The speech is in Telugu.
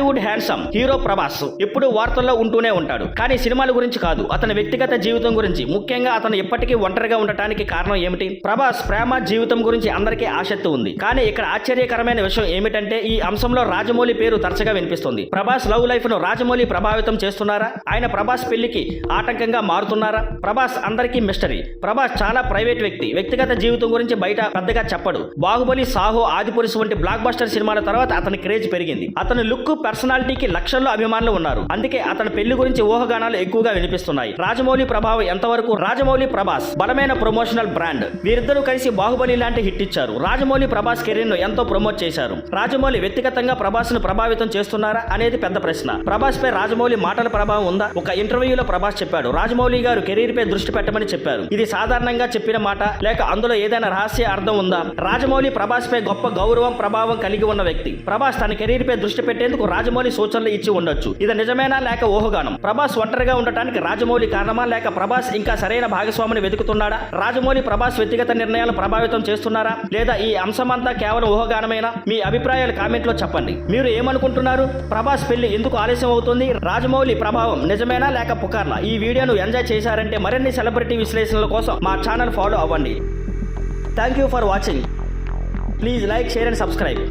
టాలీవుడ్ హ్యాండ్సమ్ హీరో ప్రభాస్ ఎప్పుడు వార్తల్లో ఉంటూనే ఉంటాడు. కానీ సినిమాల గురించి కాదు, అతని వ్యక్తిగత జీవితం గురించి, ముఖ్యంగా అతను ఎప్పటికీ ఒంటరిగా ఉండటానికి కారణం ఏమిటి? ప్రభాస్ ప్రేమ జీవితం గురించి అందరికీ ఆసక్తి ఉంది. కానీ ఇక్కడ ఆశ్చర్యకరమైన విషయం ఏమిటంటే ఈ అంశంలో రాజమౌళి పేరు తరచుగా వినిపిస్తుంది. ప్రభాస్ లవ్ లైఫ్ ను రాజమౌళి ప్రభావితం చేస్తున్నారా? ఆయన ప్రభాస్ పెళ్లికి ఆటంకంగా మారుతున్నారా? ప్రభాస్ అందరికీ మిస్టరీ. ప్రభాస్ చాలా ప్రైవేట్ వ్యక్తి. వ్యక్తిగత జీవితం గురించి బయట పెద్దగా చెప్పడు. బాహుబలి, సాహో, ఆదిపురుషు వంటి బ్లాక్ బస్టర్ సినిమాల తర్వాత అతని క్రేజ్ పెరిగింది. అతని లుక్, పర్సనాలిటీకి లక్షల్లో అభిమానులు ఉన్నారు. అందుకే అతని పెళ్లి గురించి ఊహాగానాలు ఎక్కువగా వినిపిస్తున్నాయి. రాజమౌళి ప్రభావం ఎంతవరకు? రాజమౌళి ప్రభాస్ బలమైన ప్రమోషనల్ బ్రాండ్. వీరిద్దరూ కలిసి బాహుబలి లాంటి హిట్ ఇచ్చారు. రాజమౌళి ప్రభాస్ కెరీర్ ను ఎంతో ప్రమోట్ చేశారు. రాజమౌళి వ్యక్తిగతంగా ప్రభాస్ ను ప్రభావితం చేస్తున్నారా అనేది పెద్ద ప్రశ్న. ప్రభాస్ పై రాజమౌళి మాటల ప్రభావం ఉందా? ఒక ఇంటర్వ్యూలో ప్రభాస్ చెప్పాడు, రాజమౌళి గారు కెరీర్ పై దృష్టి పెట్టమని చెప్పారు. ఇది సాధారణంగా చెప్పిన మాట లేక అందులో ఏదైనా రహస్య అర్థం ఉందా? రాజమౌళి ప్రభాస్ పై గొప్ప గౌరవం, ప్రభావం కలిగి ఉన్న వ్యక్తి. ప్రభాస్ తన కెరీర్ పై దృష్టి పెట్టేందుకు రాజమౌళి సూచనలు ఇచ్చి ఉండొచ్చు. ఇది నిజమేనా లేక ఊహగానం? ప్రభాస్ ఒంటరిగా ఉండటానికి రాజమౌళి కారణమా లేక ప్రభాస్ ఇంకా సరైన భాగస్వామిని వెతుకుతున్నాడా? రాజమౌళి ప్రభాస్ వ్యక్తిగత నిర్ణయాలు ప్రభావితం చేస్తున్నారా లేదా ఈ అంశమంతా కేవలం ఊహగానమేనా? మీ అభిప్రాయాలు కామెంట్ లో చెప్పండి. మీరు ఏమనుకుంటున్నారు? ప్రభాస్ పెళ్లి ఎందుకు ఆలస్యం అవుతుంది? రాజమౌళి ప్రభావం నిజమేనా లేక పుకార్లా? ఈ వీడియోను ఎంజాయ్ చేశారంటే మరిన్ని సెలబ్రిటీ విశ్లేషణల కోసం మా ఛానల్ ఫాలో అవ్వండి. Thank you for watching. Please like, share and subscribe.